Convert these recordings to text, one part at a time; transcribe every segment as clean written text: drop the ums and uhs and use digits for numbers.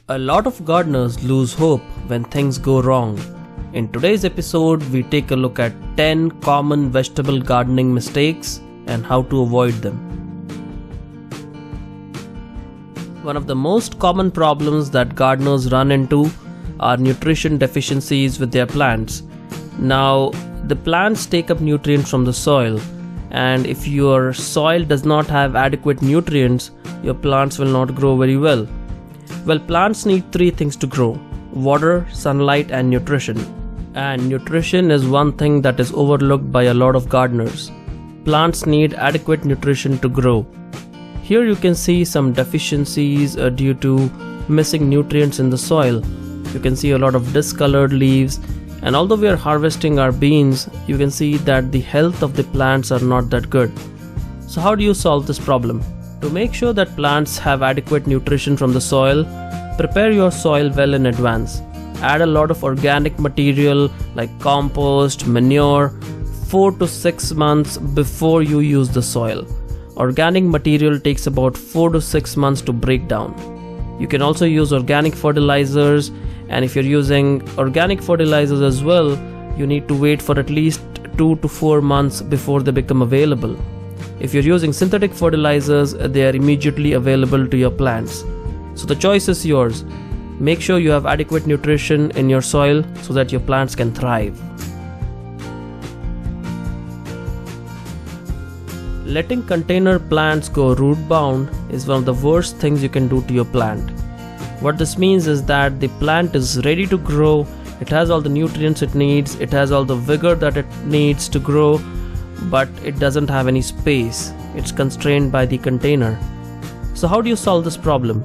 A lot of gardeners lose hope when things go wrong. In today's episode, we take a look at 10 common vegetable gardening mistakes and how to avoid them. One of the most common problems that gardeners run into are nutrition deficiencies with their plants. Now, the plants take up nutrients from the soil, and if your soil does not have adequate nutrients, your plants will not grow very well. Well, plants need three things to grow: water, sunlight, and nutrition. And nutrition is one thing that is overlooked by a lot of gardeners. Plants need adequate nutrition to grow. Here you can see some deficiencies due to missing nutrients in the soil. You can see a lot of discolored leaves, and although we are harvesting our beans, you can see that the health of the plants are not that good. So how do you solve this problem? To make sure that plants have adequate nutrition from the soil, prepare your soil well in advance. Add a lot of organic material like compost, manure 4 to 6 months before you use the soil. Organic material takes about 4 to 6 months to break down. You can also use organic fertilizers, and if you're using organic fertilizers as well, you need to wait for at least 2 to 4 months before they become available. If you're using synthetic fertilizers, they are immediately available to your plants. So the choice is yours. Make sure you have adequate nutrition in your soil so that your plants can thrive. Letting container plants go root bound is one of the worst things you can do to your plant. What this means is that the plant is ready to grow, it has all the nutrients it needs, it has all the vigor that it needs to grow, but it doesn't have any space. It's constrained by the container. So how do you solve this problem?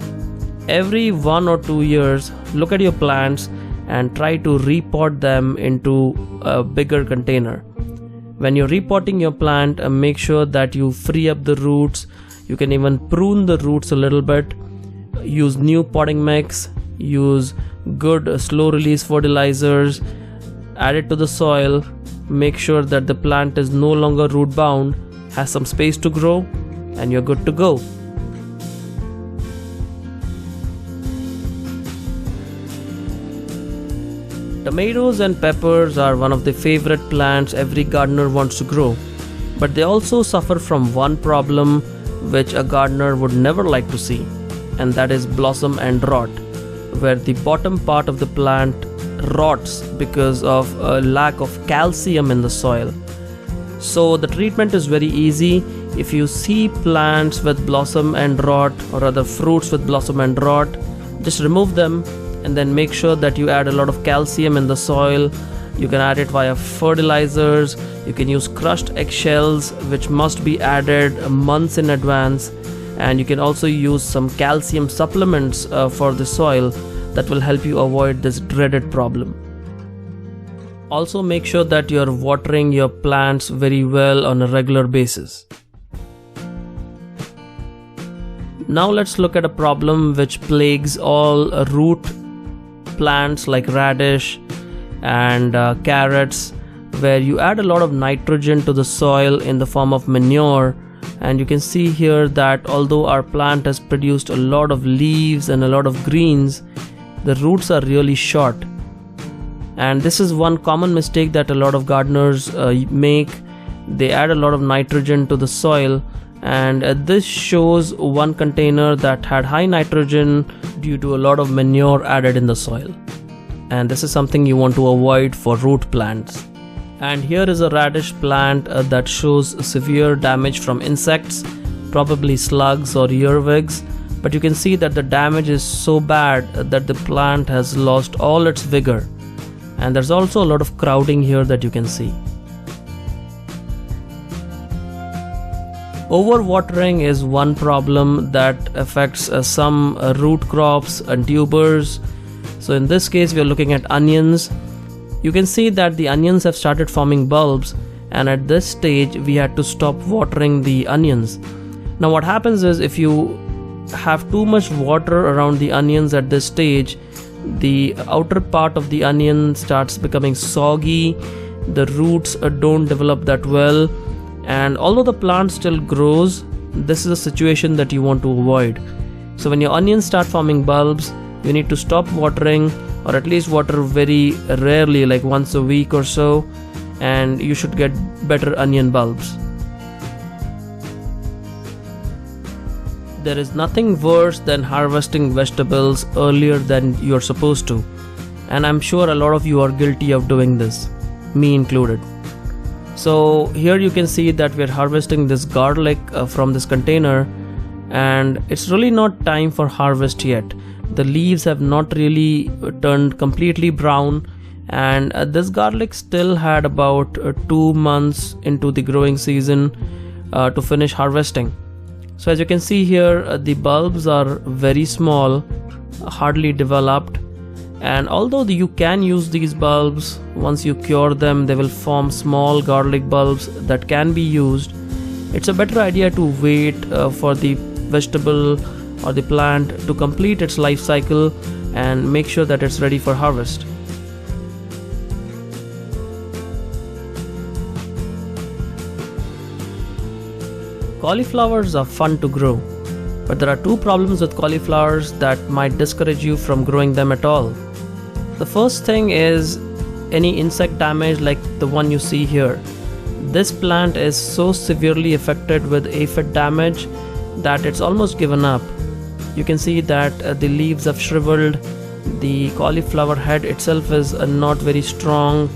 Every 1 or 2 years, look at your plants and try to repot them into a bigger container. When you're repotting your plant, make sure that you free up the roots. You can even prune the roots a little bit. Use new potting mix. Use good slow release fertilizers. Add it to the soil. Make sure that the plant is no longer root bound, has some space to grow, and you're good to go. Tomatoes and peppers are one of the favorite plants every gardener wants to grow, but they also suffer from one problem which a gardener would never like to see, and that is blossom end rot, where the bottom part of the plant rots because of a lack of calcium in the soil. So the treatment is very easy. If you see plants with blossom end rot or other fruits with blossom end rot, just remove them and then make sure that you add a lot of calcium in the soil. You can add it via fertilizers. You can use crushed eggshells, which must be added months in advance, and you can also use some calcium supplements for the soil that will help you avoid this dreaded problem. Also make sure that you're watering your plants very well on a regular basis. Now let's look at a problem which plagues all root plants like radish and carrots, where you add a lot of nitrogen to the soil in the form of manure. And you can see here that although our plant has produced a lot of leaves and a lot of greens, the roots are really short. And this is one common mistake that a lot of gardeners make. They add a lot of nitrogen to the soil, and this shows one container that had high nitrogen due to a lot of manure added in the soil. And this is something you want to avoid for root plants. And here is a radish plant that shows severe damage from insects, probably slugs or earwigs. But you can see that the damage is so bad that the plant has lost all its vigor. And there's also a lot of crowding here that you can see. Overwatering is one problem that affects some root crops and tubers. So in this case, we are looking at onions. You can see that the onions have started forming bulbs, and at this stage we had to stop watering the onions. Now what happens is, if you have too much water around the onions at this stage, the outer part of the onion starts becoming soggy, the roots don't develop that well, and although the plant still grows, this is a situation that you want to avoid. So when your onions start forming bulbs, you need to stop watering, or at least water very rarely, like once a week or so, and you should get better onion bulbs. There is nothing worse than harvesting vegetables earlier than you're supposed to, and I'm sure a lot of you are guilty of doing this, me included. So here you can see that we're harvesting this garlic from this container, and it's really not time for harvest yet. The leaves have not really turned completely brown, and this garlic still had about 2 months into the growing season to finish harvesting. So as you can see here, the bulbs are very small, hardly developed, and although you can use these bulbs, once you cure them they will form small garlic bulbs that can be used. It's a better idea to wait for the vegetable or the plant to complete its life cycle and make sure that it's ready for harvest. Cauliflowers are fun to grow, but there are two problems with cauliflowers that might discourage you from growing them at all. The first thing is any insect damage like the one you see here. This plant is so severely affected with aphid damage that it's almost given up. You can see that the leaves have shriveled, the cauliflower head itself is not very strong.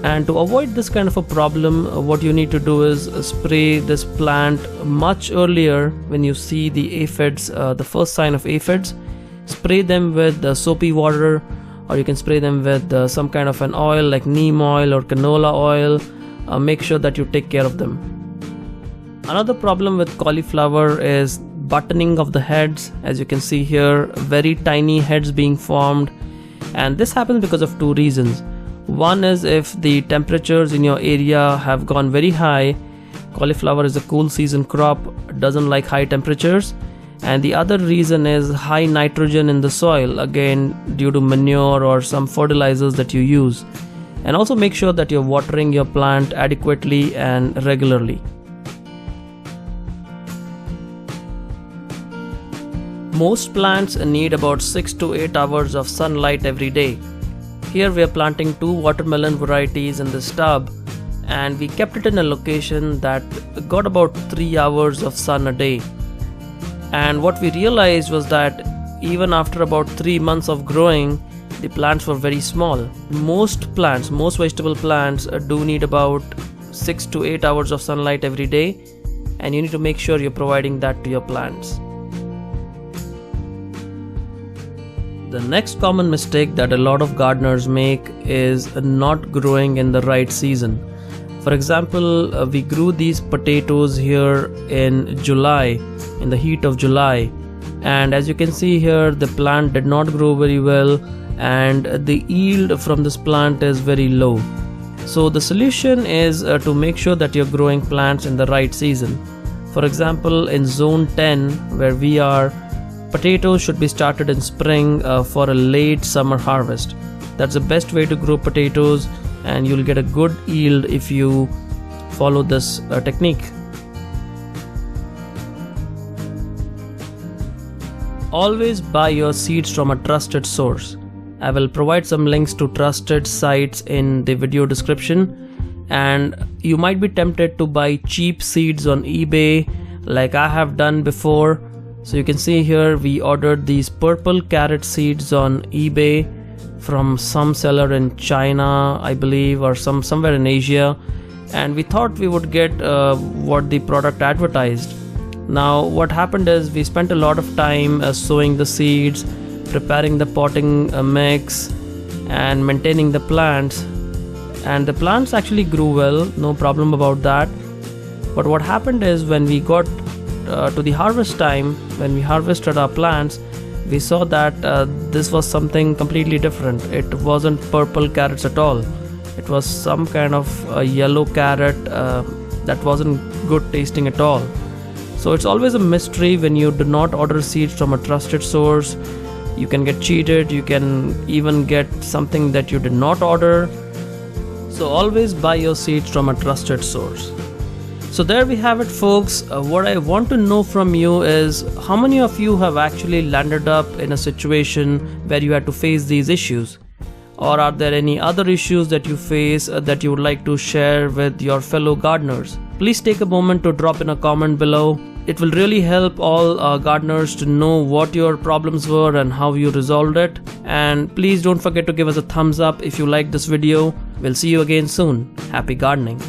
And to avoid this kind of a problem, what you need to do is spray this plant much earlier when you see the aphids, the first sign of aphids. Spray them with soapy water, or you can spray them with some kind of an oil like neem oil or canola oil. Make sure that you take care of them. Another problem with cauliflower is buttoning of the heads. As you can see here, very tiny heads being formed, and this happens because of two reasons. One is if the temperatures in your area have gone very high. Cauliflower is a cool season crop, doesn't like high temperatures. And the other reason is high nitrogen in the soil, again due to manure or some fertilizers that you use. And also make sure that you're watering your plant adequately and regularly. Most plants need about 6 to 8 hours of sunlight every day. Here we are planting 2 watermelon varieties in this tub, and we kept it in a location that got about 3 hours of sun a day. And what we realized was that even after about 3 months of growing, the plants were very small. Most vegetable plants do need about 6 to 8 hours of sunlight every day, and you need to make sure you're providing that to your plants. The next common mistake that a lot of gardeners make is not growing in the right season. For example, we grew these potatoes here in July, in the heat of July, and as you can see here, the plant did not grow very well and the yield from this plant is very low. So the solution is to make sure that you're growing plants in the right season. For example, in zone 10 where we are, potatoes should be started in spring for a late summer harvest. That's the best way to grow potatoes, and you'll get a good yield if you follow this technique. Always buy your seeds from a trusted source. I will provide some links to trusted sites in the video description, and you might be tempted to buy cheap seeds on eBay like I have done before. So you can see here we ordered these purple carrot seeds on eBay from some seller in China, I believe, or somewhere in Asia, and we thought we would get what the product advertised. Now what happened is we spent a lot of time sowing the seeds, preparing the potting mix, and maintaining the plants, and the plants actually grew well, no problem about that. But what happened is when we got to the harvest time, when we harvested our plants, we saw that this was something completely different. It wasn't purple carrots at all. It was some kind of yellow carrot that wasn't good tasting at all. So it's always a mystery when you do not order seeds from a trusted source. You can get cheated, you can even get something that you did not order. So always buy your seeds from a trusted source. So there we have it, folks. What I want to know from you is how many of you have actually landed up in a situation where you had to face these issues? Or are there any other issues that you face that you would like to share with your fellow gardeners? Please take a moment to drop in a comment below. It will really help all gardeners to know what your problems were and how you resolved it. And please don't forget to give us a thumbs up if you like this video. We'll see you again soon. Happy gardening.